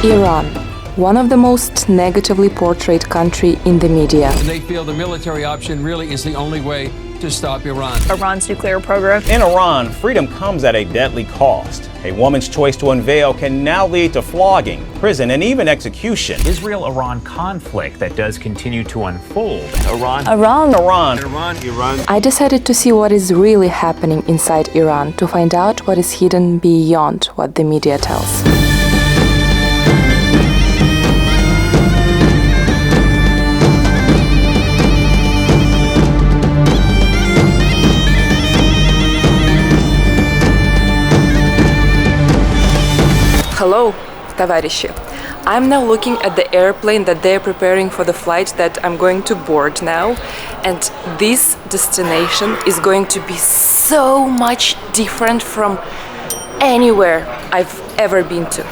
Iran, one of the most negatively portrayed country in the media. And they feel the military option really is the only way to stop Iran. Iran's nuclear program. In Iran, freedom comes at a deadly cost. A woman's choice to unveil can now lead to flogging, prison, and even execution. Israel-Iran conflict that does continue to unfold. Iran. I decided to see what is really happening inside Iran to find out what is hidden beyond what the media tells. Hello, товарищи. I'm now looking at the airplane that they're preparing for the flight that I'm going to board now, and this destination is going to be so much different from anywhere I've ever been to.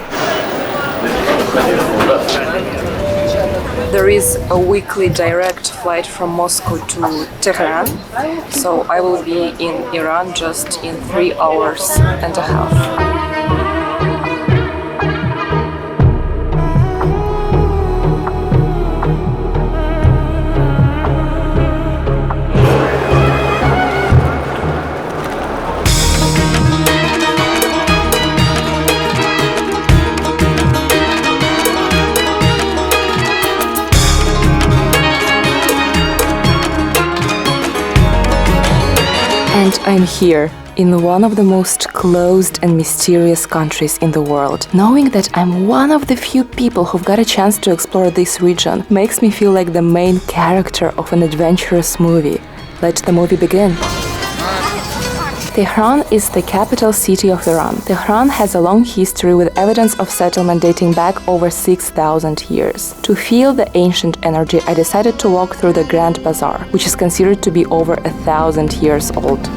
There is a weekly direct flight from Moscow to Tehran, so I will be in Iran just in 3 hours and a half. And I'm here, in one of the most closed and mysterious countries in the world. Knowing that I'm one of the few people who've got a chance to explore this region makes me feel like the main character of an adventurous movie. Let the movie begin. Tehran is the capital city of Iran. Tehran has a long history with evidence of settlement dating back over 6,000 years. To feel the ancient energy, I decided to walk through the Grand Bazaar, which is considered to be over 1,000 years old.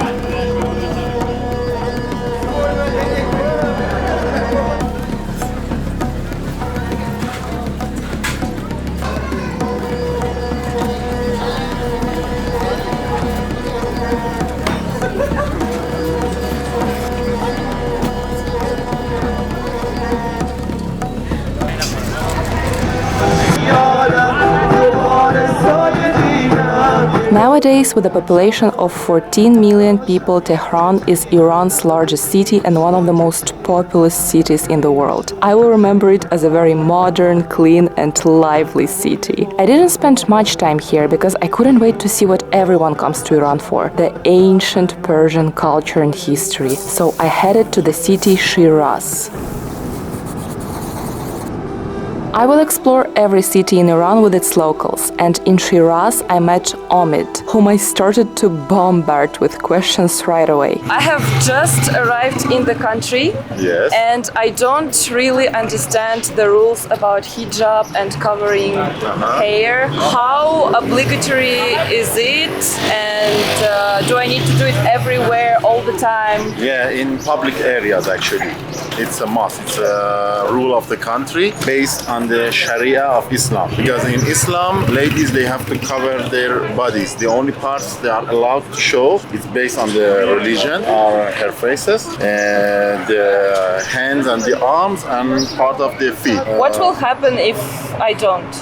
Nowadays, with a population of 14 million people, Tehran is Iran's largest city and one of the most populous cities in the world. I will remember it as a very modern, clean and lively city. I didn't spend much time here because I couldn't wait to see what everyone comes to Iran for, the ancient Persian culture and history. So I headed to the city Shiraz. I will explore every city in Iran with its locals, and in Shiraz I met Omid, whom I started to bombard with questions right away. I have just arrived in the country, Yes. and I don't really understand the rules about hijab and covering hair. How obligatory is it, and do I need to do it everywhere all the time? Yeah, in public areas actually. It's a must. It's a rule of the country based on the Sharia of Islam. Because in Islam, ladies, they have to cover their bodies. The only parts they are allowed to show, it's based on the religion, are her faces, and the hands and the arms, and part of the feet. What will happen if I don't?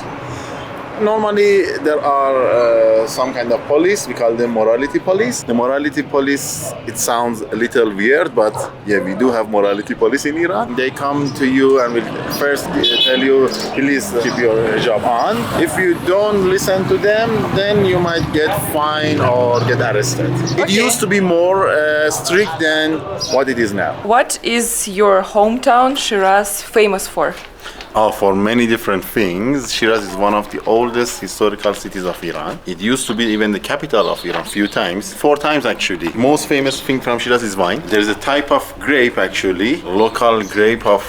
Normally, there are some kind of police. We call them morality police. The morality police, it sounds a little weird, but yeah, we do have morality police in Iran. They come to you and will first tell you, please keep your hijab on. If you don't listen to them, then you might get fined or get arrested. It used to be more strict than what it is now. What is your hometown, Shiraz, famous for? For many different things. Shiraz is one of the oldest historical cities of Iran. It used to be even the capital of Iran few times, 4 times actually. Most famous thing from Shiraz is wine. There's a type of grape actually, local grape of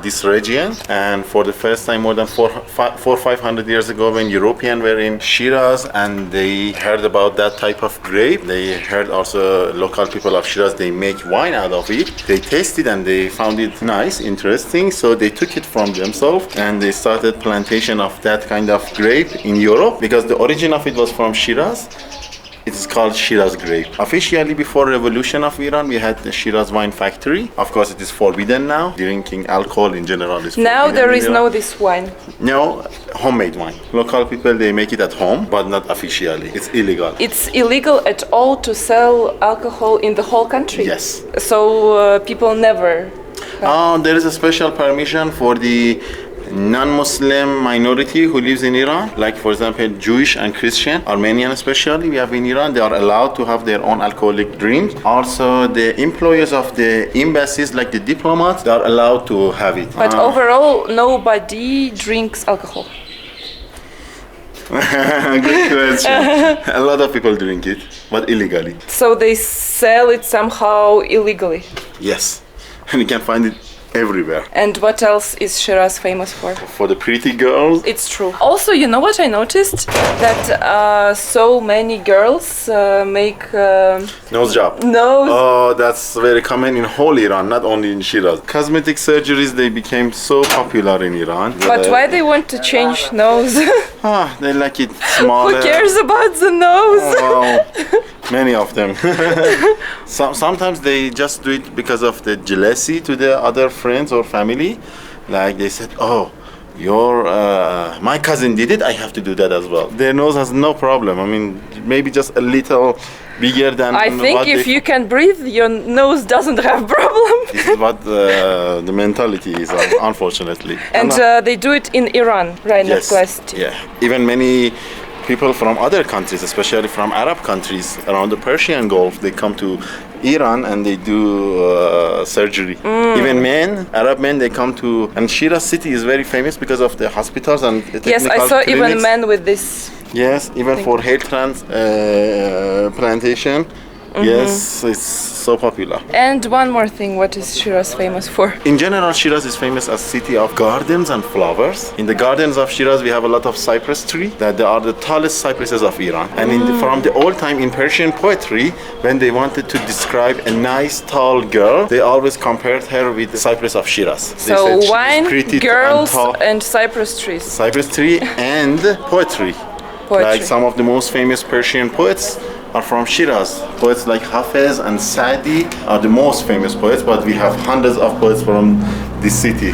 this region. And for the first time more than 500 years ago, when Europeans were in Shiraz and they heard about that type of grape, they heard also local people of Shiraz, they make wine out of it. They tasted and they found it nice, interesting, so they took it from themselves and they started plantation of that kind of grape in Europe because the origin of it was from Shiraz. It is called Shiraz grape. Officially, before revolution of Iran, we had the Shiraz wine factory. Of course, it is forbidden now. Drinking alcohol in general is Now forbidden there in is Iran. no this wine. No, homemade wine. Local people, they make it at home, but not officially. It's illegal. It's illegal at all to sell alcohol in the whole country. Yes. So people never. There is a special permission for the non-Muslim minority who lives in Iran, like for example Jewish and Christian, Armenian especially, we have in Iran, they are allowed to have their own alcoholic drinks. Also the employees of the embassies, like the diplomats, they are allowed to have it. But overall, nobody drinks alcohol. Good question. A lot of people drink it, but illegally. So they sell it somehow illegally. Yes, and you can find it everywhere. And what else is Shiraz famous for? For the pretty girls, It's true. Also, you know what I noticed? That so many girls make nose job. nose. Oh, that's very common in whole Iran, not only in Shiraz. Cosmetic surgeries, they became so popular in Iran. But why they want to change nose? They like it smaller. Who cares about the nose? Wow. Many of them. Sometimes they just do it because of the jealousy to the other friends or family. Like they said, oh, my cousin did it, I have to do that as well. Their nose has no problem. I mean, maybe just a little bigger than I think what if you can breathe, your nose doesn't have problem. This is what the mentality is, unfortunately. And they do it in Iran, right? Yes. Not Yeah. Even many people from other countries, especially from Arab countries around the Persian Gulf, they come to Iran and they do surgery. Even men, Arab men, they come to, and Shiraz city is very famous because of the hospitals and the Yes, I technical saw clinics. even men with this. Yes, even for hair plantation. Yes, it's so popular. And one more thing, what is Shiraz famous for? In general, Shiraz is famous as city of gardens and flowers. In the gardens of Shiraz, we have a lot of cypress tree that they are the tallest cypresses of Iran. And from the old time in Persian poetry, when they wanted to describe a nice tall girl, they always compared her with the cypress of Shiraz. They said So she is wine, pretty girls, tall. and cypress trees. Cypress tree and poetry. Like some of the most famous Persian poets are from Shiraz. Poets like Hafez and Sa'di are the most famous poets, but we have hundreds of poets from this city.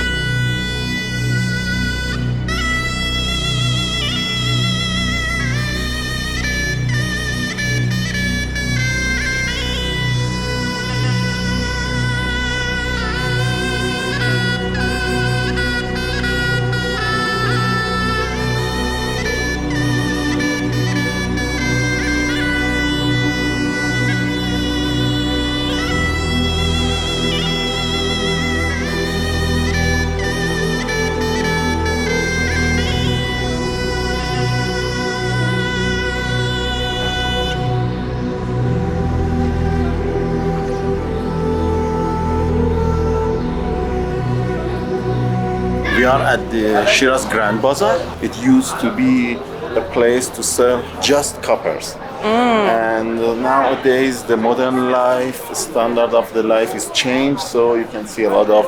We are at the Shiraz Grand Bazaar. It used to be a place to sell just coppers. And nowadays the modern life, standard of the life is changed, so you can see a lot of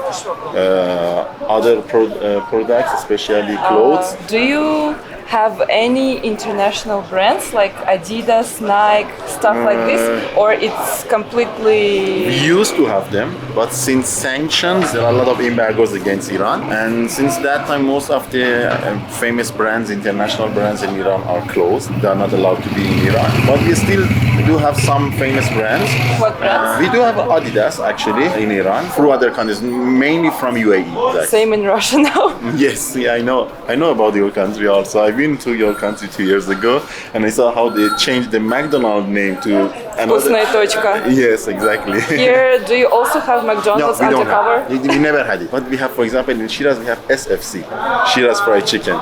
other products, especially clothes. Do you have any international brands like Adidas, Nike, stuff like this, or it's completely... We used to have them, but since sanctions, there are a lot of embargoes against Iran. And since that time, most of the famous brands, international brands in Iran are closed. They are not allowed to be in Iran. But we still do have some famous brands. What brands? We do have Adidas, actually, in Iran, through other countries, mainly from UAE. Exactly. Same in Russia now. Yes, yeah, I know. I know about your country also. I've been to your country 2 years ago, and I saw how they changed the McDonald's name to another. Вкусная точка. Yes, exactly. Here, do you also have McDonald's we don't undercover? have. We never had it. But we have, for example, in Shiraz, we have SFC, Shiraz fried chicken.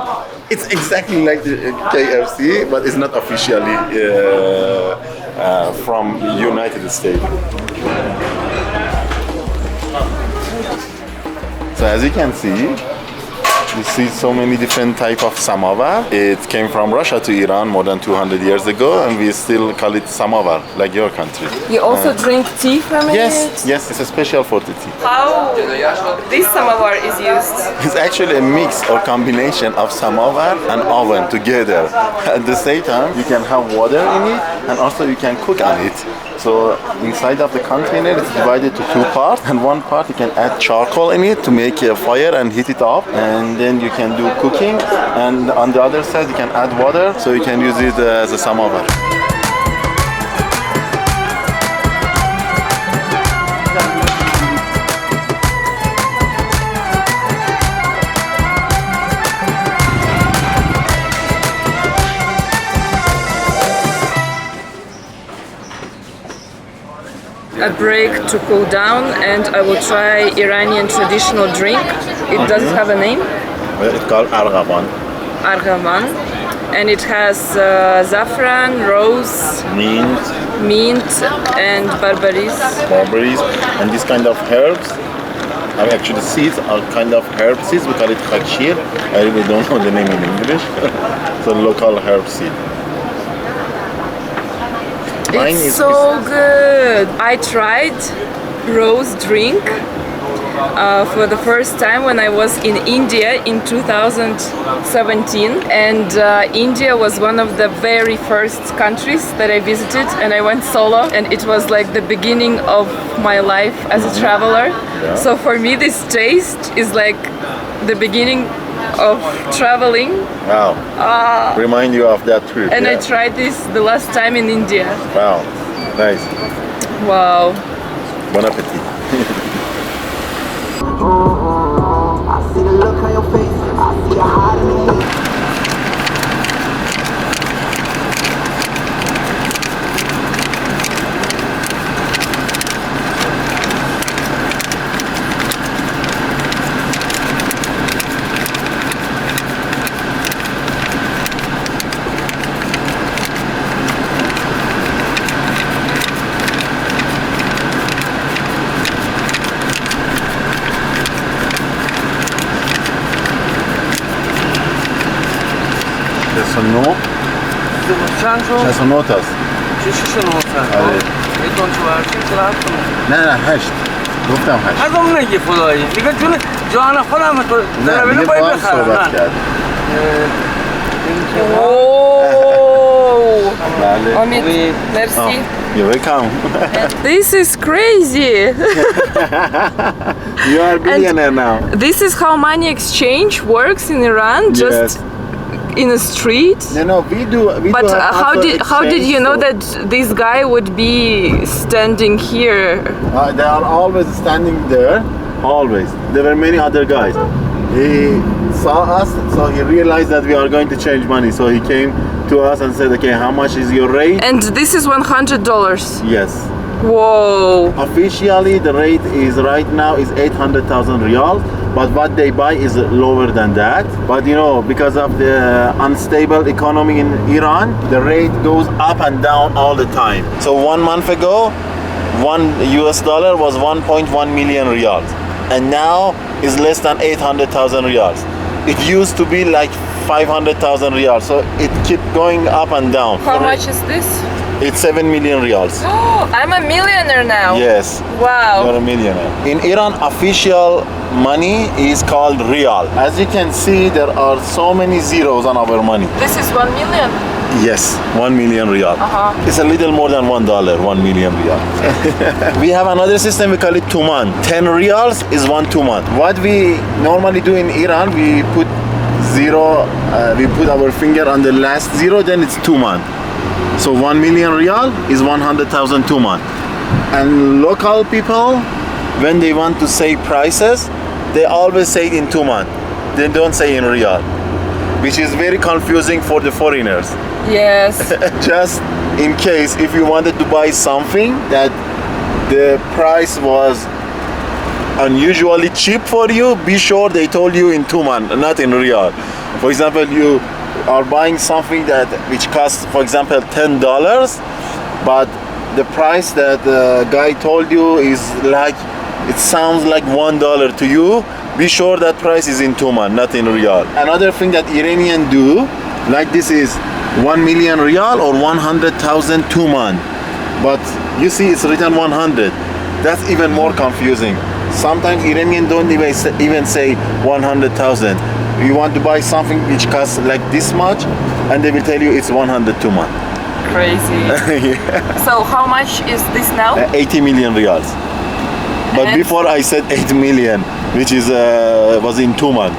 It's exactly like the KFC, but it's not officially from the United States. So as you can see, You see so many different type of samovar. It came from Russia to Iran more than 200 years ago, and we still call it samovar, like your country. You also drink tea from it? Yes, it's a special for the tea. How this samovar is used? It's actually a mix or combination of samovar and oven together. At the same time, you can have water in it, and also you can cook on it. So inside of the container, it's divided to two parts, and one part you can add charcoal in it to make a fire and heat it up, and then you can do cooking. And on the other side, you can add water, so you can use it as a samovar. A break to cool down, and I will try Iranian traditional drink. It does have a name? It's called argaban. Argaman. And it has saffron, rose, mint and barberries. And this kind of herbs. Actually, seeds are kind of herb seeds. We call it khakshir. I really don't know the name in English. It's a local herb seed. It's so good. I tried rose drink for the first time when I was in India in 2017, and India was one of the very first countries that I visited, and I went solo, and it was like the beginning of my life as a traveler. So for me this taste is like the beginning of traveling. Wow. Remind you of that trip. And I tried this the last time in India. Wow. Nice. Wow. Bon appetit. I see the look on your face. I see you hiding it. شصت و نه تاست. چشش نوتن آره. میتون تو ورشی کلاب کنم نه 8 گفتم 8 از اون نگی خدایی دیگه جون جان خودم تو نه دیگه باید با هم بخرم صحبت کرد. بله. Omid, merci. You're welcome. This is crazy. You are a billionaire now. This is how money exchange works in Iran, just in a street. No, we do. But how did you know that this guy would be standing here? They are always standing there. Always. There were many other guys. He saw us, so he realized that we are going to change money. So he came to us and said, "Okay, how much is your rate?" And this is $100. Yes. Whoa. Officially, the rate is right now is 800,000 riyals, but what they buy is lower than that. But you know, because of the unstable economy in Iran, the rate goes up and down all the time. So 1 month ago, $1 was 1.1 million riyals, and now is less than 800,000 riyals. It used to be like 500,000 riyals, so it keep going up and down. How much is this? It's 7 million riyals. Oh, I'm a millionaire now. Yes. Wow. You're a millionaire. In Iran, official money is called riyal. As you can see, there are so many zeros on our money. This is 1 million. Yes, 1 million riyal. It's a little more than $1, 1 million riyal. We have another system, we call it tuman. 10 riyals is 1 tuman. What we normally do in Iran, we put zero, we put our finger on the last zero, then it's tuman. So 1 million riyal is 100,000 tuman. And local people, when they want to say prices, they always say it in tuman. They don't say in riyal, which is very confusing for the foreigners. Yes. Just in case, if you wanted to buy something that the price was unusually cheap for you, be sure they told you in tuman, not in riyal. For example, you are buying something that which costs, for example, $10, but the price that the guy told you is like, it sounds like $1 to you, be sure that price is in Tuman, not in Riyal. Another thing that Iranian do, like this is 1 million Riyal or 100,000 Tuman. But you see it's written 100. That's even more confusing. Sometimes Iranian don't even say 100,000. You want to buy something which costs like this much, and they will tell you it's 100 Tuman. Crazy. Yeah. So how much is this now? 80 million Riyals. But And- before I said 8 million, which is was in Tuman.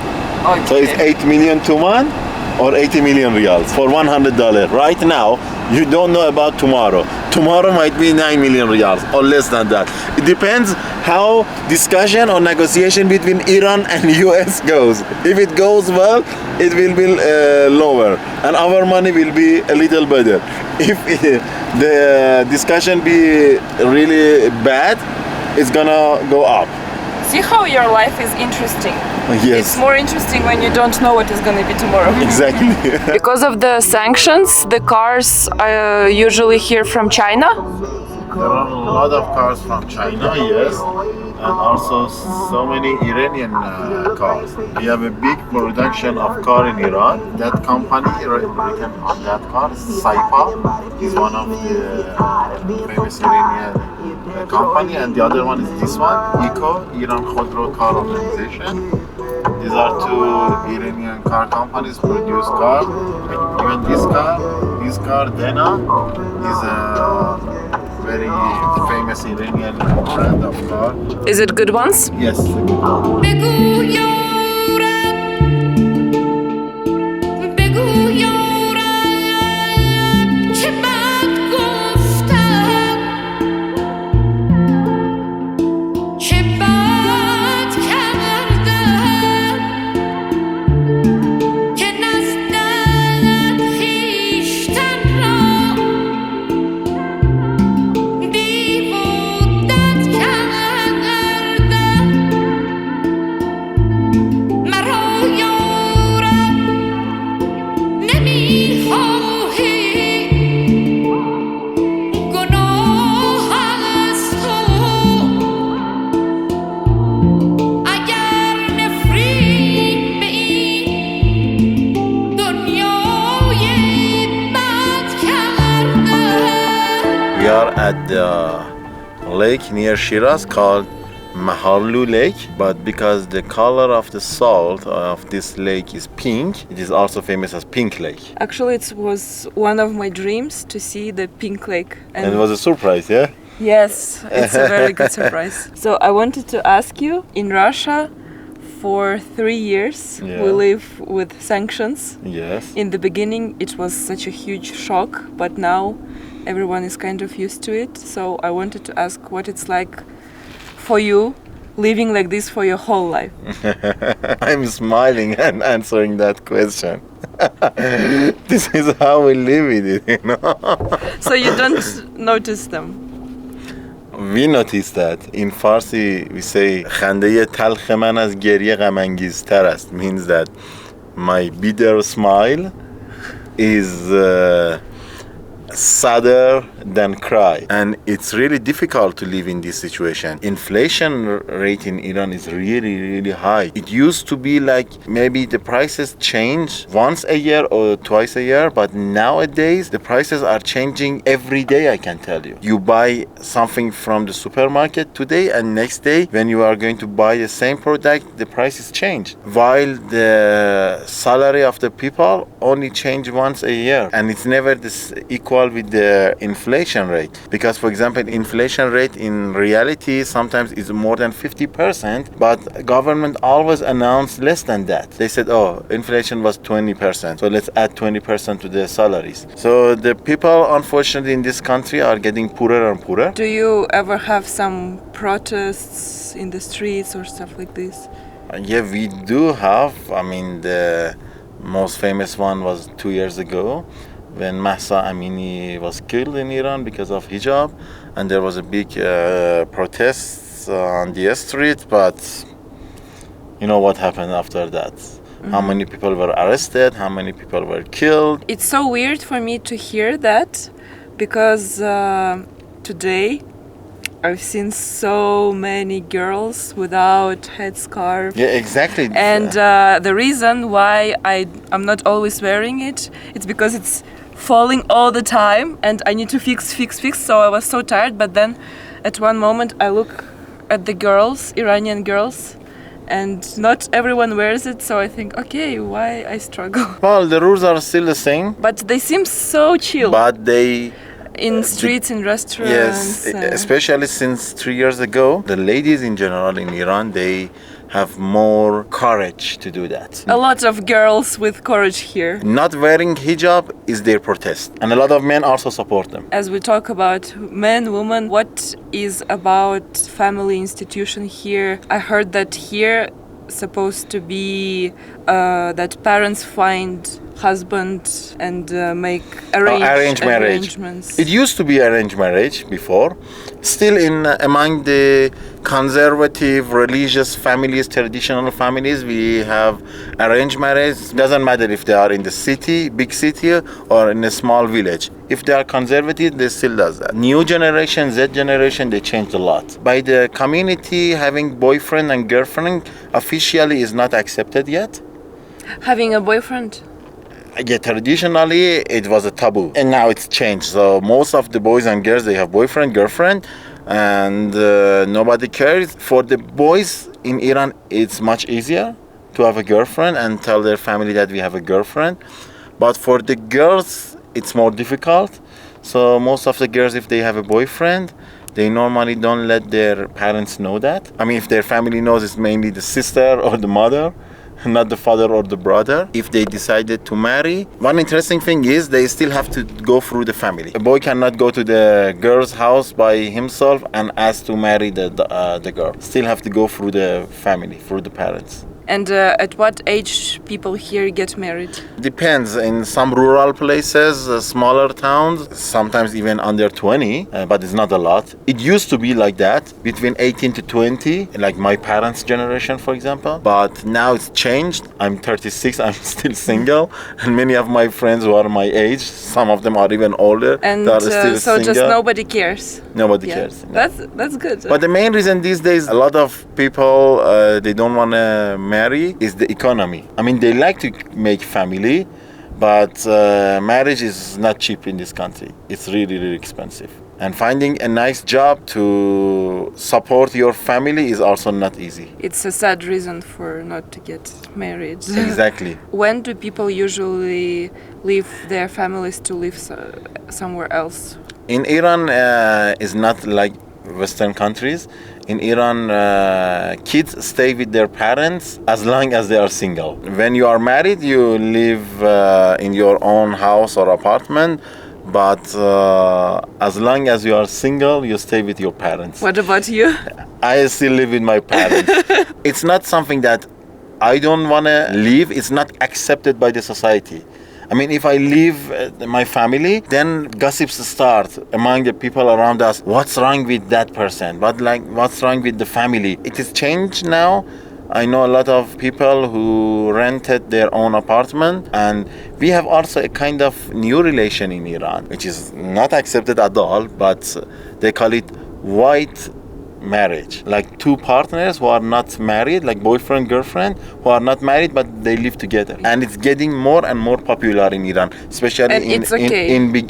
Okay. So it's 8 million Tuman or 80 million Riyals for $100. Right now, you don't know about tomorrow. Tomorrow might be 9 million Riyals or less than that. It depends how discussion or negotiation between Iran and US goes. If it goes well, it will be lower and our money will be a little better. If the discussion be really bad, it's gonna go up. See how your life is interesting. Yes. It's more interesting when you don't know what is going to be tomorrow. Exactly. Because of the sanctions, the cars are usually here from China. There are a lot of cars from China, yes, and also so many Iranian cars. We have a big production of car in Iran. That company written on that car, Saipa, is one of the famous Iranian company, and the other one is this one, ICO, Iran Khodro Car Organization. These are two Iranian car companies produce cars. Even this car, Dena, is a very famous Iranian brand of car. Is it good ones? Yes, a good one. We are at the lake near Shiraz called Maharlu Lake, but because the color of the salt of this lake is pink, it is also famous as Pink Lake. Actually, it was one of my dreams to see the Pink Lake. And it was a surprise, yeah? Yes, it's a very good surprise. So I wanted to ask you, in Russia, for 3 years, Yeah. we live with sanctions. Yes. In the beginning, it was such a huge shock, but now everyone is kind of used to it. So I wanted to ask what it's like for you living like this for your whole life. I'm smiling and answering that question. This is how we live with it, you know? So you don't notice them. We notice that in Farsi we say خنده تلخ من از گریه غم انگیزتر است, means that my bitter smile is sadder than cry, and it's really difficult to live in this situation. Inflation rate in Iran is really high. It used to be like maybe the prices change once a year or twice a year, but nowadays the prices are changing every day. I can tell you, you buy something from the supermarket today and next day when you are going to buy the same product, the price is changed, while the salary of the people only change once a year, and it's never this equal with the inflation rate. Because for example, inflation rate in reality sometimes is more than 50%, but government always announced less than that. They said, oh, inflation was 20%, so let's add 20% to the salaries. So the people, unfortunately, in this country are getting poorer and poorer. Do you ever have some protests in the streets or stuff like this? Yeah, we do have. I mean, the most famous one was 2 years ago, when Mahsa Amini was killed in Iran because of hijab, and there was a big protest on the street, but you know what happened after that. How many people were arrested, how many people were killed. It's so weird for me to hear that, because today I've seen so many girls without headscarf. Yeah, exactly. And the reason why I'm not always wearing it, it's because it's falling all the time and I need to fix. So I was so tired. But then at one moment I look at the girls, Iranian girls, and not everyone wears it. So I think, okay, why I struggle? Well, the rules are still the same, But they seem so chill but they in streets, in restaurants. yes, especially since 3 years ago, the ladies in general in Iran, they have more courage to do that. A lot of girls with courage here. Not wearing hijab is their protest, and a lot of men also support them. As we talk about men, women, what is about family institution here? I heard that here supposed to be that parents find husband and make Arranged marriage. arrangements. It used to be arranged marriage before. Still in among the conservative religious families, traditional families, we have arranged marriage. Doesn't matter if they are in the city, big city, or in a small village. If they are conservative, they still does that. New generation, Z generation, they changed a lot. By the community, having boyfriend and girlfriend officially is not accepted yet. Having a boyfriend? Yeah, traditionally it was a taboo, and now it's changed. So most of the boys and girls, they have boyfriend, girlfriend, and nobody cares. For the boys in Iran, it's much easier to have a girlfriend and tell their family that we have a girlfriend. But for the girls, it's more difficult. So most of the girls, if they have a boyfriend, they normally don't let their parents know that. I mean, if their family knows, it's mainly the sister or the mother, not the father or the brother. If they decided to marry, one interesting thing is they still have to go through the family. A boy cannot go to the girl's house by himself and ask to marry the girl. Still have to go through the family, through the parents. And at what age people here get married? Depends. In some rural places, smaller towns, sometimes even under 20, but it's not a lot. It used to be like that, between 18 to 20, like my parents' generation, for example. But now it's changed. I'm 36, I'm still single. And many of my friends who are my age, some of them are even older, And they are still so single. just nobody cares. Nobody Yeah. cares. No. That's good. But the main reason these days, a lot of people, they don't want to marry is the economy. I mean, they like to make family, but marriage is not cheap in this country. It's really, really expensive. And finding a nice job to support your family is also not easy. It's a sad reason for not to get married. Exactly. When do people usually leave their families to live somewhere else? In Iran, is not like Western countries. In Iran, kids stay with their parents as long as they are single. When you are married, you live in your own house or apartment. But as long as you are single, you stay with your parents. What about you? I still live with my parents. It's not something that I don't want to leave. It's not accepted by the society. I mean, if I leave my family, then gossips start among the people around us. What's wrong with that person? What's wrong with the family? It is changed now. I know a lot of people who rented their own apartment, and we have also a kind of new relation in Iran, which is not accepted at all, but they call it white marriage. Like two partners who are not married, like boyfriend, girlfriend, who are not married, but they live together. And it's getting more and more popular in Iran, especially And it's okay. in big.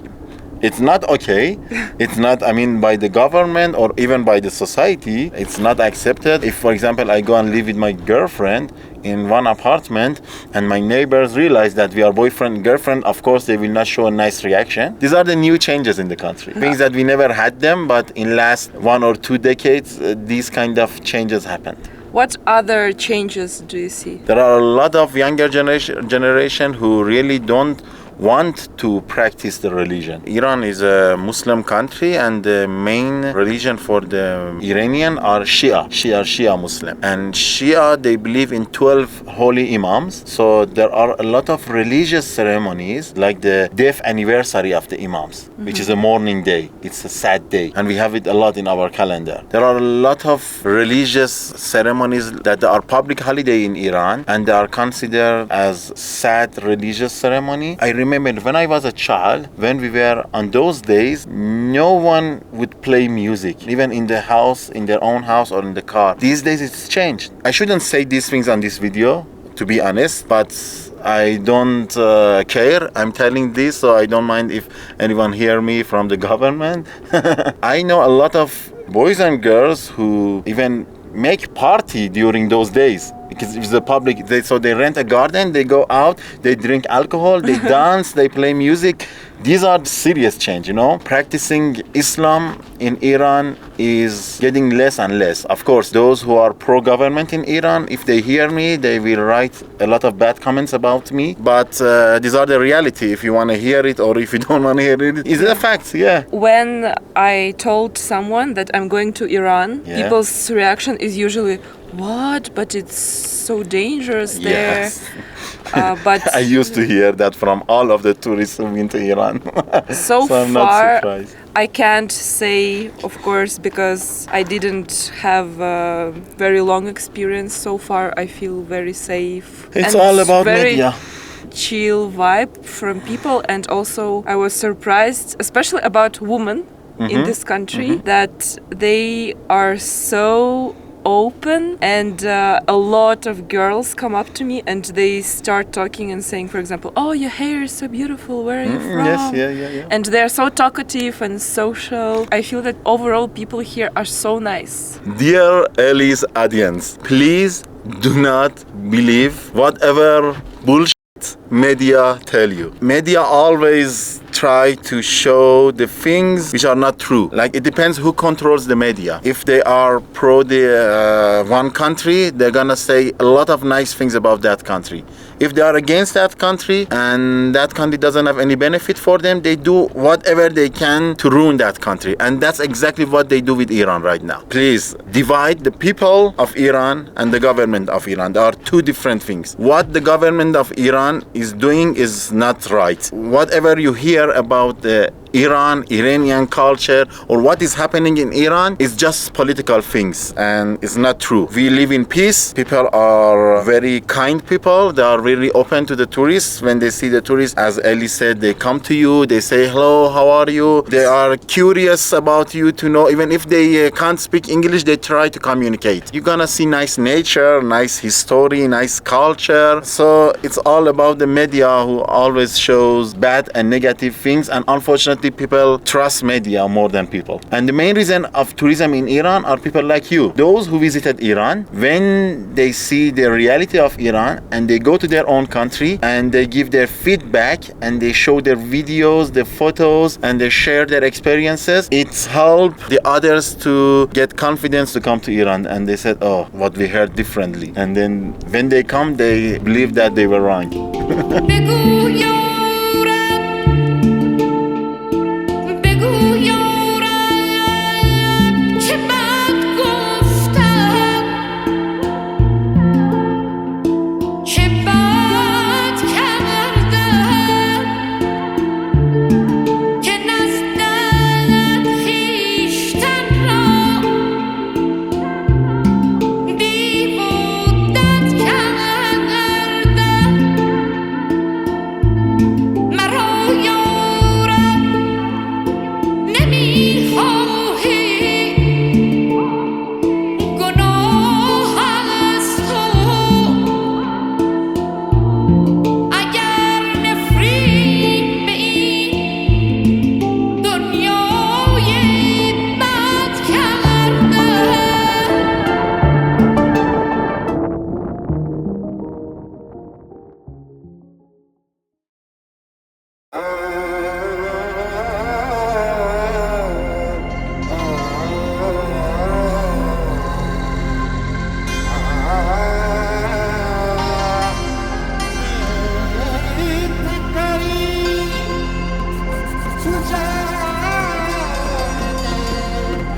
It's not okay. It's not, I mean, by the government or even by the society, it's not accepted. If, for example, I go and live with my girlfriend in one apartment and my neighbors realize that we are boyfriend and girlfriend, of course, they will not show a nice reaction. These are the new changes in the country. Things that we never had them, but in last 1 or 2 decades, these kind of changes happened. What other changes do you see? There are a lot of younger generation who really don't want to practice the religion. Iran is a Muslim country, and the main religion for the Iranian are Shia Muslim. And Shia, they believe in 12 holy imams. So there are a lot of religious ceremonies, like the death anniversary of the imams, which is a mourning day. It's a sad day, and we have it a lot in our calendar. There are a lot of religious ceremonies that are public holiday in Iran, and they are considered as sad religious ceremony. I remember when I was a child, when we were on those days, no one would play music, even in the house, in their own house or in the car. These days it's changed. I shouldn't say these things on this video, to be honest, but I don't care. I'm telling this, so I don't mind if anyone hear me from the government. I know a lot of boys and girls who even make party during those days. Because it's the public, so they rent a garden, they go out, they drink alcohol, they dance, they play music. These are serious change, you know. Practicing Islam in Iran is getting less and less. Of course, those who are pro-government in Iran, if they hear me, they will write a lot of bad comments about me. But these are the reality. If you want to hear it or if you don't want to hear it, it's a fact, yeah. When I told someone that I'm going to Iran, people's reaction is usually, what? But it's so dangerous there. Yes. But I used to hear that from all of the tourists who've been to Iran. so I'm far, not surprised. I can't say, of course, because I didn't have a very long experience so far. I feel very safe. It's and all about very media. chill vibe from people, and also I was surprised, especially about women in this country, that they are so open, and a lot of girls come up to me and they start talking and saying, for example, oh, your hair is so beautiful, where are you from? Yes, yeah. And they're so talkative and social. I feel that overall people here are so nice. Dear Ellie's audience, please do not believe whatever bullshit media tell you. Media always try to show the things which are not true. Like, it depends who controls the media. If they are pro the one country, they're gonna say a lot of nice things about that country. If they are against that country and that country doesn't have any benefit for them, they do whatever they can to ruin that country. And that's exactly what they do with Iran right now. Please divide the people of Iran and the government of Iran. There are two different things. What the government of Iran is doing is not right. Whatever you hear about the Iranian culture or what is happening in Iran is just political things, and it's not true. We live in peace. People are very kind people. They are really open to the tourists. When they see the tourists, as Ellie said, they come to you, they say hello, how are you? They are curious about you to know. Even if they can't speak English, they try to communicate. You're gonna see nice nature, nice history, nice culture. So it's all about the media who always shows bad and negative things, and unfortunately people trust media more than people. And the main reason of tourism in Iran are people like you. Those who visited Iran, when they see the reality of Iran and they go to their own country and they give their feedback and they show their videos, their photos, and they share their experiences, it's helped the others to get confidence to come to Iran. And they said, oh, what we heard differently. And then when they come, they believe that they were wrong.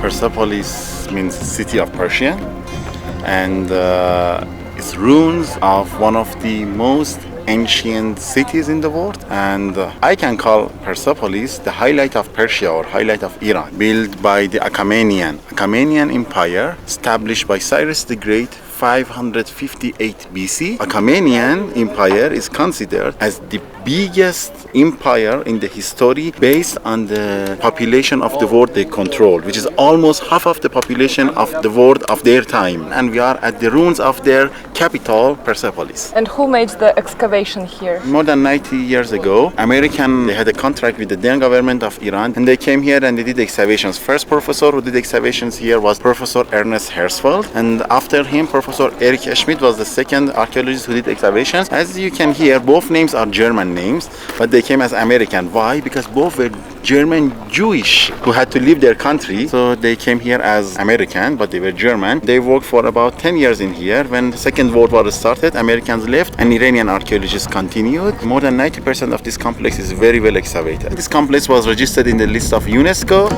Persepolis means city of Persia, and it's ruins of one of the most ancient cities in the world. And I can call Persepolis the highlight of Persia or highlight of Iran, built by the Achaemenian Empire, established by Cyrus the Great 558 BC. Achaemenian Empire is considered as the biggest empire in the history based on the population of the world they control, which is almost half of the population of the world of their time. And we are at the ruins of their capital, Persepolis. And who made the excavation here? More than 90 years ago, they had a contract with the then government of Iran, and they came here and they did excavations. First professor who did excavations here was Professor Ernest Herzfeld, and after him, Professor Erich Schmidt was the second archaeologist who did excavations. As you can hear, both names are German names, but they came as American. Why? Because both were German Jewish who had to leave their country, so they came here as American, but they were German. They worked for about 10 years in here. When the Second World War started, Americans left and Iranian archaeologists continued. More than 90% of this complex is very well excavated. This complex was registered in the list of UNESCO.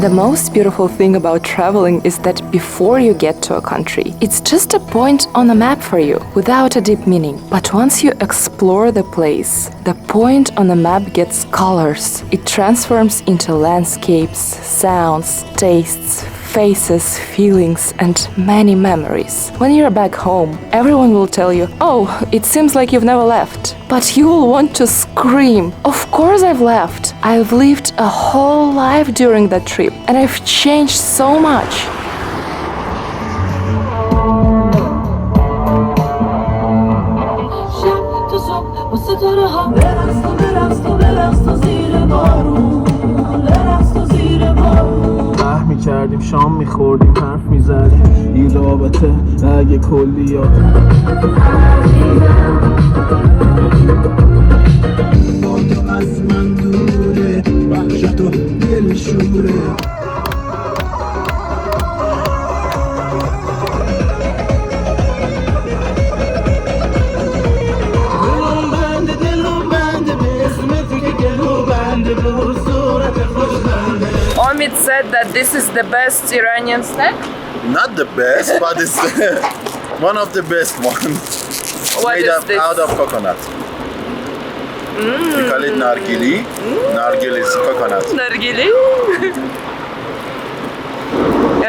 The most beautiful thing about traveling is that before you get to a country, it's just a point on a map for you, without a deep meaning. But once you explore the place, the point on the map gets colors. It transforms into landscapes, sounds, tastes, faces, feelings, and many memories. When you're back home, everyone will tell you, "Oh, it seems like you've never left." But you will want to scream, "Of course I've left! I've lived a whole life during that trip, and I've changed so much." کردیم شام میخوردیم حرف میزدیم این رابطه اگه کلیات بادم از من دوره وحشت و دل شوره Omid said that this is the best Iranian snack? Not the best, but it's one of the best ones. What Made is this? out of coconut. We call it nargili. Nargil is coconut. Nargile?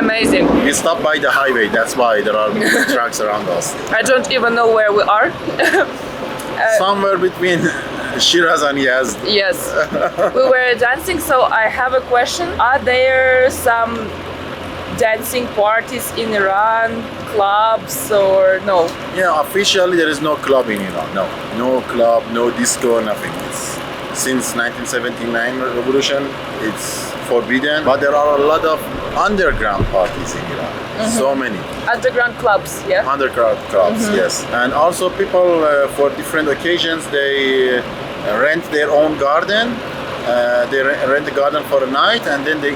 Amazing. We stop by the highway, that's why there are trucks around us. I don't even know where we are. Somewhere between Shiraz and Yazd. Yes. We were dancing, so I have a question. Are there some dancing parties in Iran, clubs or no? Yeah, officially there is no club in Iran. No club, no disco, nothing. It's, since 1979 revolution, it's forbidden. But there are a lot of underground parties in Iran. So many. Underground clubs, yeah? Underground clubs, yes. And also people for different occasions, they rent their own garden. They rent the garden for a night and then they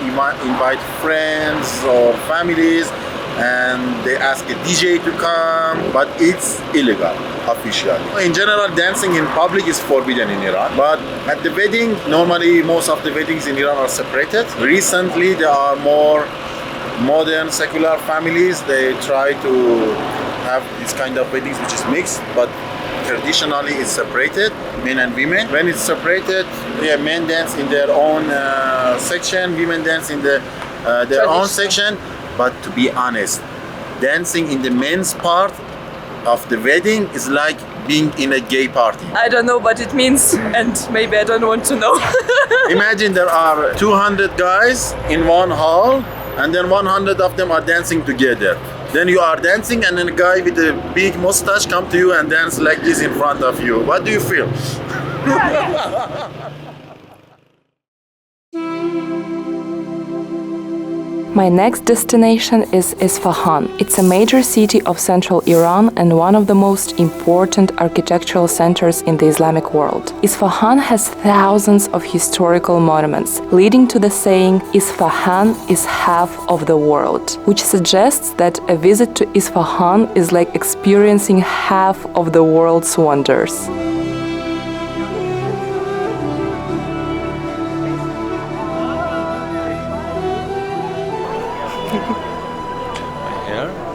invite friends or families and they ask a DJ to come, but it's illegal officially. In general, dancing in public is forbidden in Iran, but at the wedding, normally most of the weddings in Iran are separated. Recently, there are more modern secular families. They try to have this kind of weddings which is mixed, but traditionally it's separated, men and women. When it's separated, men dance in their own section, women dance in their own section. But to be honest, dancing in the men's part of the wedding is like being in a gay party. I don't know what it means, and maybe I don't want to know. Imagine there are 200 guys in one hall, and then 100 of them are dancing together. Then you are dancing and then a guy with a big mustache come to you and dance like this in front of you. What do you feel? My next destination is Isfahan. It's a major city of central Iran and one of the most important architectural centers in the Islamic world. Isfahan has thousands of historical monuments, leading to the saying, Isfahan is half of the world, which suggests that a visit to Isfahan is like experiencing half of the world's wonders.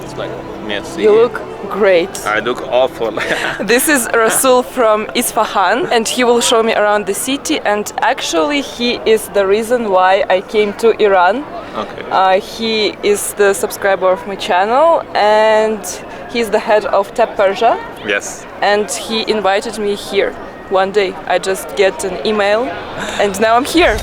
It's like merci. You look great. I look awful. This is Rasul from Isfahan, and he will show me around the city, and actually he is the reason why I came to Iran. Okay. He is the subscriber of my channel, and he's the head of Tap Persia, Yes. and he invited me here. One day I just get an email, and now I'm here.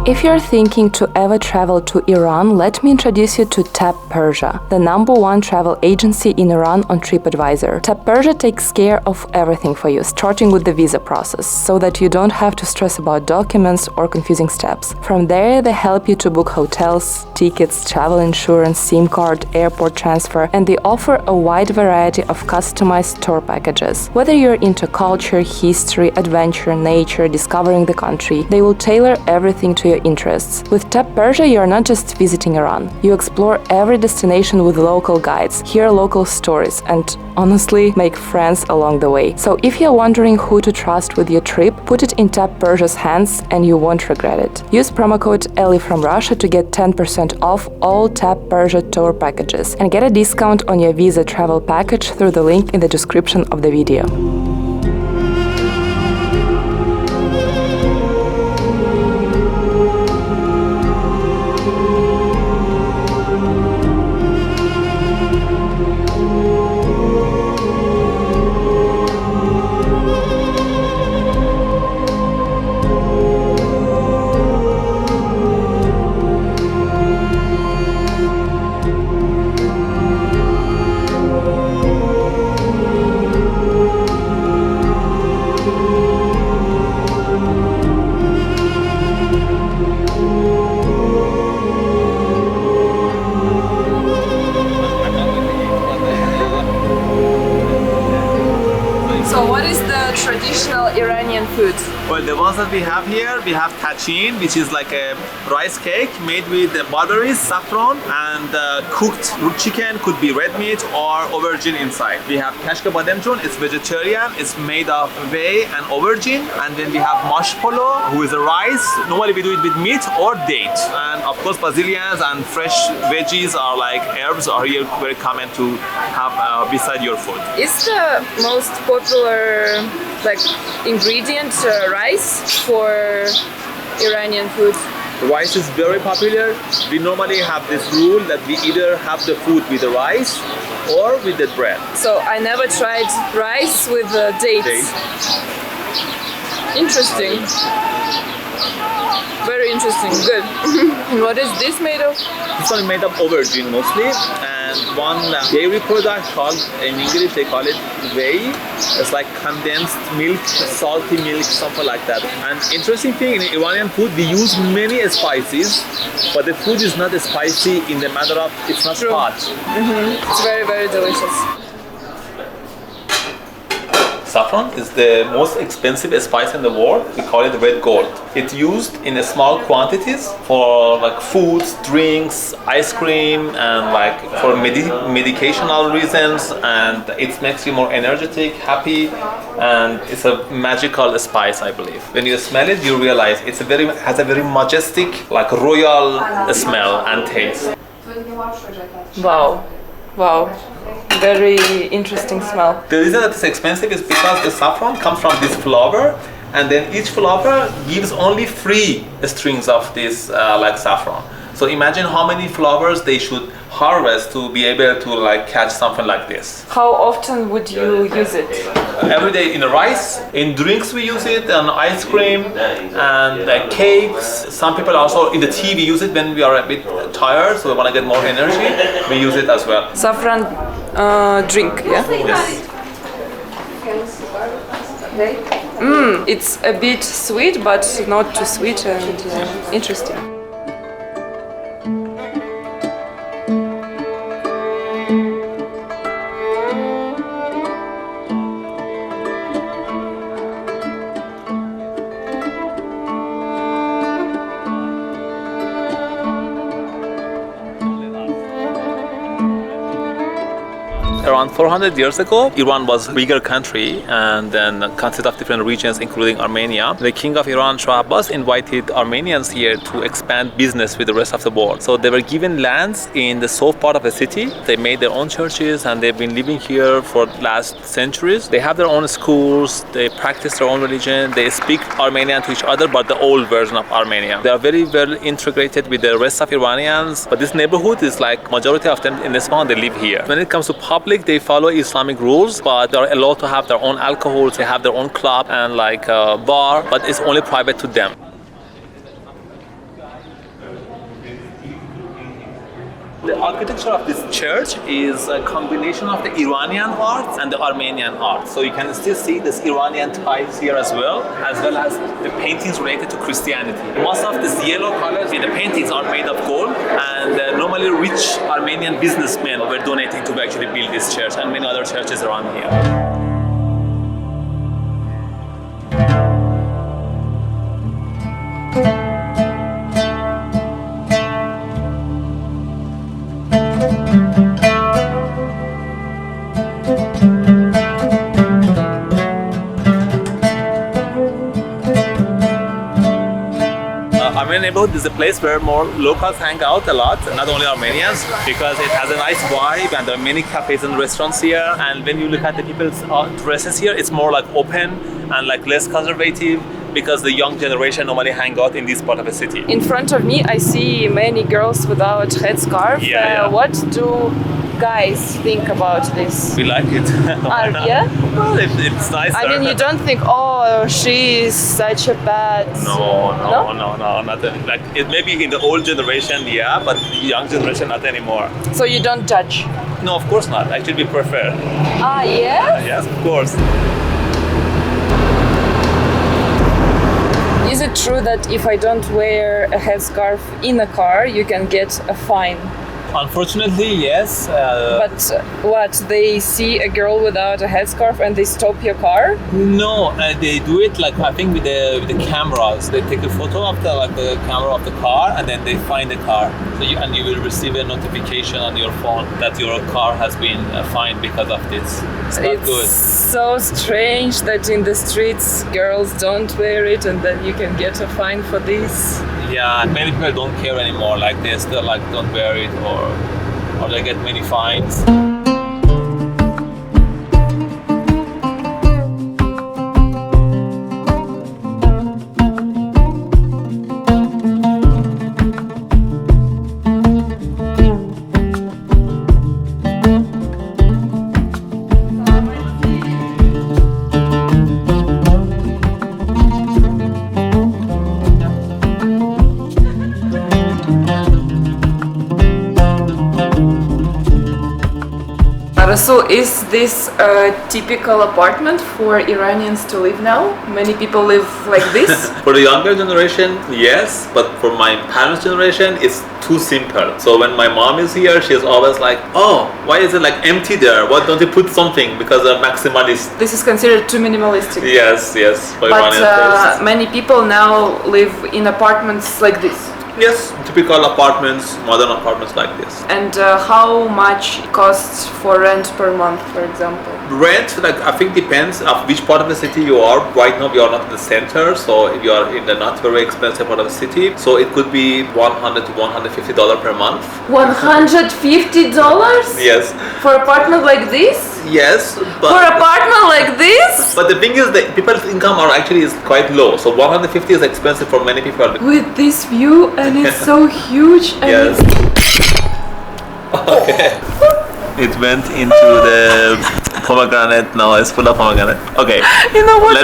If you're thinking to ever travel to Iran, let me introduce you to Tap Persia, the #1 travel agency in Iran on TripAdvisor. Tap Persia takes care of everything for you, starting with the visa process, so that you don't have to stress about documents or confusing steps. From there, they help you to book hotels, tickets, travel insurance, SIM card, airport transfer, and they offer a wide variety of customized tour packages. Whether you're into culture, history, adventure, nature, discovering the country, they will tailor everything to your interests. With Tap Persia, you are not just visiting Iran. You explore every destination with local guides, hear local stories, and honestly, make friends along the way. So if you're wondering who to trust with your trip, put it in Tap Persia's hands and you won't regret it. Use promo code Ellie from Russia to get 10% off all Tap Persia tour packages and get a discount on your visa travel package through the link in the description of the video. Traditional Iranian food. Well, the ones that we have here, we have tachin, which is like a rice cake made with butteries, saffron, and cooked chicken, could be red meat or aubergine inside. We have kashka bademjun, it's vegetarian, it's made of whey and aubergine. And then we have mash polo, who is a rice. Normally we do it with meat or date. And of course, Brazilians and fresh veggies are like herbs are here very common to have beside your food. Is the most popular ingredient rice for Iranian food? Rice is very popular. We normally have this rule that we either have the food with the rice or with the bread. So I never tried rice with dates. Interesting. Very interesting. Good. And what is this made of? This one is made of aubergine mostly, and one dairy product called, in English they call it whey. It's like condensed milk, salty milk, something like that. And interesting thing, in Iranian food we use many spices, but the food is not spicy in the matter of it's not hot. It's very, very delicious. Saffron is the most expensive spice in the world. We call it red gold. It's used in small quantities for like foods, drinks, ice cream, and like for medicational reasons. And it makes you more energetic, happy, and it's a magical spice, I believe. When you smell it, you realize has a very majestic, like royal smell and taste. Wow. Wow. Very interesting smell. The reason that it's expensive is because the saffron comes from this flower, and then each flower gives only 3 strings of this like saffron. So imagine how many flowers they should harvest to be able to like catch something like this. How often would you use it? Every day in the rice, in drinks we use it, on ice cream and cakes. Some people also in the tea we use it when we are a bit tired, so we want to get more energy. We use it as well. Saffron drink, yeah? Yes. Okay. It's a bit sweet, but not too sweet and interesting. Around 400 years ago, Iran was a bigger country and then consisted of different regions, including Armenia. The king of Iran, Shah Abbas, invited Armenians here to expand business with the rest of the world. So they were given lands in the south part of the city. They made their own churches and they've been living here for the last centuries. They have their own schools, they practice their own religion, they speak Armenian to each other, but the old version of Armenian. They are very well integrated with the rest of Iranians, but this neighborhood is like majority of them in Isfahan, they live here. When it comes to public, they follow Islamic rules, but they are allowed to have their own alcohols, they have their own club and like a bar, but it's only private to them. The architecture of this church is a combination of the Iranian art and the Armenian art. So you can still see this Iranian ties here as well as the paintings related to Christianity. Most of these yellow colors in the paintings are made of gold, and normally rich Armenian businessmen were donating to actually build this church and many other churches around here. Armenian neighborhood is a place where more locals hang out a lot, not only Armenians, because it has a nice vibe and there are many cafes and restaurants here. And when you look at the people's dresses here, it's more like open and like less conservative, because the young generation normally hang out in this part of the city. In front of me, I see many girls without headscarf. What do guys think about this? We like it. Yeah? Well, it's nice. I mean, you don't think, oh, she's such a bad... No, not like it. Maybe in the old generation, yeah, but the young generation, not anymore. So you don't judge? No, of course not. Actually, we prefer. Yeah? Yes, of course. Is it true that if I don't wear a headscarf in a car, you can get a fine? Unfortunately, yes. But what, they see a girl without a headscarf and they stop your car? No, they do it like I think with the cameras. They take a photo of the camera of the car and then they find the car. So you will receive a notification on your phone that your car has been fined because of this. It's not good. So strange that in the streets girls don't wear it and then you can get a fine for this. Yeah, many people don't care anymore. Like they still like don't wear it or they get many fines. So is this a typical apartment for Iranians to live now? Many people live like this? For the younger generation, yes, but for my parents' generation, it's too simple. So when my mom is here, she's always like, oh, why is it like empty there? Why don't you put something? Because they're maximalist. This is considered too minimalistic. Yes. But many people now live in apartments like this. Yes, typical apartments, modern apartments like this. And how much it costs for rent per month, for example? Rent, like I think depends of which part of the city you are. Right now we are not in the center, so if you are in the not very expensive part of the city, so it could be $100 to $150 per month. $150? Yes. For apartment like this? Yes, but for apartment like this? But the thing is that people's income are actually is quite low, so 150 is expensive for many people. With this view, and it's so huge. And yes. Okay. It went into the pomegranate. Now it's full of pomegranate. Okay. You know what?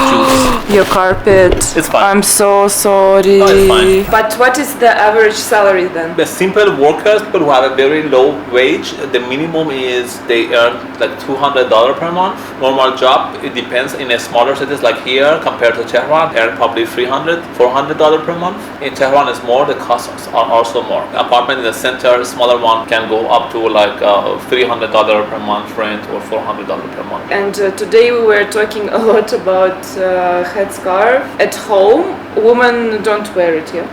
juice. Your carpet. It's fine. I'm so sorry. No, it's fine. But what is the average salary then? The simple workers, people who have a very low wage, the minimum is they earn like $200 per month. Normal job, it depends. In a smaller cities like here, compared to Tehran, earn probably $300, $400 per month. In Tehran, it's more. The costs are also more. Apartment in the center, smaller one, can go up to like $300 per month rent or $400 per month. And today we were talking a lot about headscarf. At home, women don't wear it, yeah?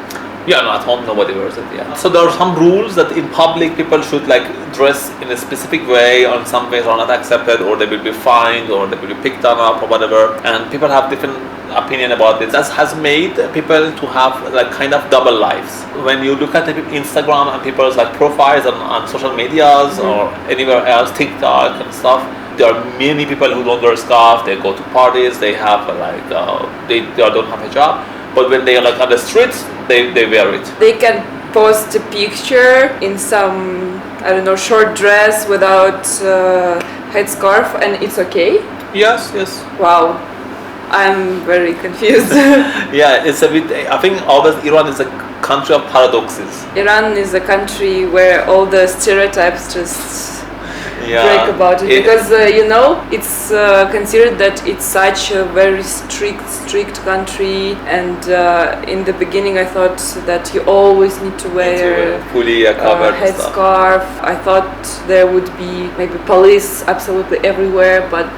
Yeah, no, at home nobody wears it. Yeah. So there are some rules that in public people should like dress in a specific way, or in some ways are not accepted, or they will be fined, or they will be picked on up, or whatever. And people have different opinion about this. That has made people to have like kind of double lives. When you look at the Instagram and people's like profiles on social medias or anywhere else, TikTok and stuff, there are many people who don't wear scarf. They go to parties. They have like they don't have a job. But when they are like on the streets, they wear it. They can post a picture in some, I don't know, short dress without headscarf and it's okay? Yes, yes. Wow. I'm very confused. Yeah, it's a bit, I think always Iran is a country of paradoxes. Iran is a country where all the stereotypes just break about it, because you know, it's considered that it's such a very strict country, and in the beginning I thought that you always need to wear fully covered headscarf. I thought there would be maybe police absolutely everywhere, but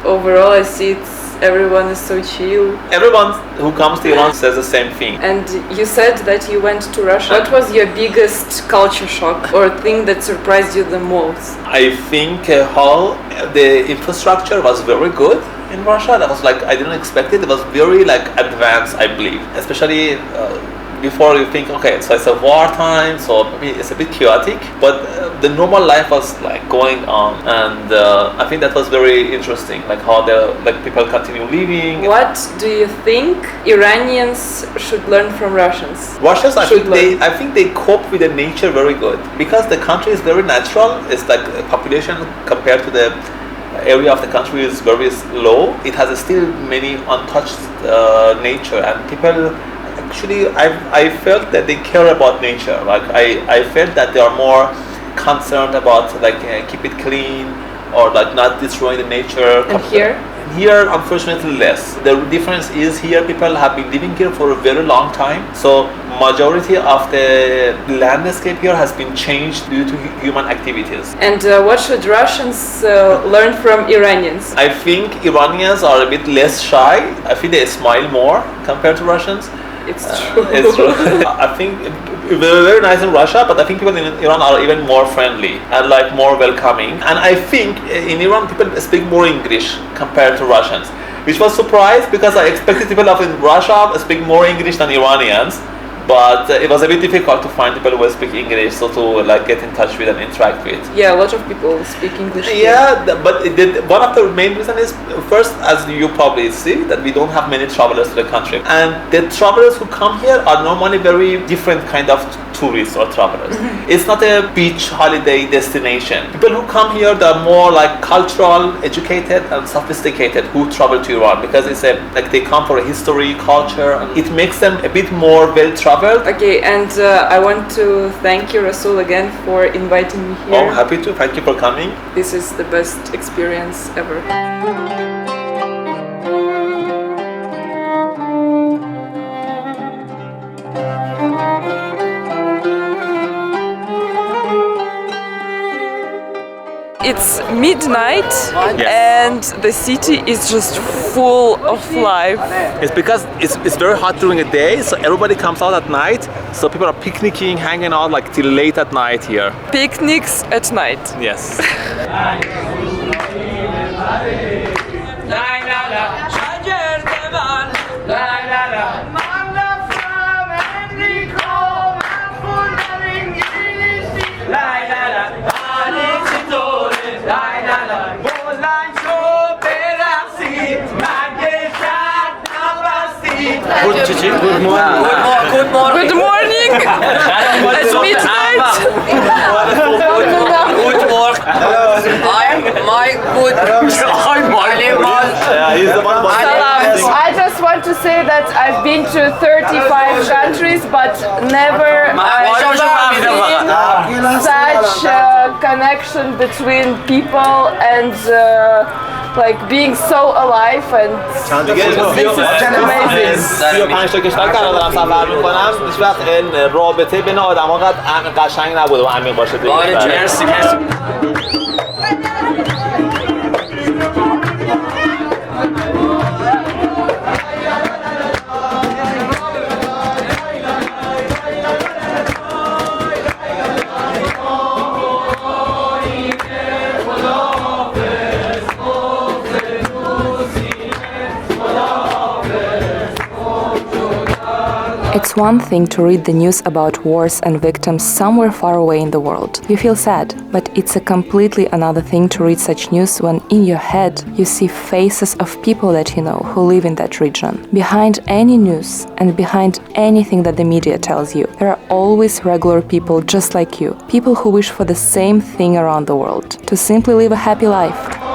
overall I see everyone is so chill. Everyone who comes to Iran says the same thing. And you said that you went to Russia. What was your biggest culture shock or thing that surprised you the most? I think how the infrastructure was very good in Russia. That was like, I didn't expect it. It was very like advanced, I believe. Especially before you think, okay, so it's a wartime, so maybe it's a bit chaotic, but the normal life was like going on, and I think that was very interesting, like how like people continue living. What do you think Iranians should learn from Russians? Russians, I think they cope with the nature very good, because the country is very natural. It's like population compared to the area of the country is very low. It has still many untouched nature, and people actually, I felt that they care about nature. Like I felt that they are more concerned about like keep it clean or like not destroying the nature. And here, unfortunately, less. The difference is here people have been living here for a very long time. So majority of the landscape here has been changed due to human activities. And what should Russians learn from Iranians? I think Iranians are a bit less shy. I think they smile more compared to Russians. It's true. It's true. I think we're very nice in Russia, but I think people in Iran are even more friendly and like more welcoming. And I think in Iran people speak more English compared to Russians, which was surprised because I expected people in Russia speak more English than Iranians. But it was a bit difficult to find people who speak English, so to like get in touch with and interact with. Yeah, a lot of people speak English. Yeah, but one of the main reasons is, first, as you probably see, that we don't have many travelers to the country. And the travelers who come here are normally very different kind of tourists or travelers. It's not a beach holiday destination. People who come here, they're more like cultural, educated, and sophisticated who travel to Iran, because it's like they come for a history, culture, and it makes them a bit more well-traveled. Okay, and I want to thank you, Rasul, again for inviting me here. Oh, happy to. Thank you for coming. This is the best experience ever. It's midnight and the city is just full of life. It's because it's very hot during the day, so everybody comes out at night. So people are picnicking, hanging out like till late at night here. Picnics at night. Yes. Good morning. Good morning. It's midnight. Good work. I am say that I've been to 35 countries, but never I've seen such a connection between people and like being so alive, and this is amazing. 35 تا کشور که الان دارم سفر میکنم هیچ وقت این رابطه بین آدم‌ها قشنگ نبوده و عمیق باشه. مرسی. It's one thing to read the news about wars and victims somewhere far away in the world. You feel sad, but it's a completely another thing to read such news when in your head you see faces of people that you know who live in that region. Behind any news and behind anything that the media tells you, there are always regular people just like you, people who wish for the same thing around the world, to simply live a happy life.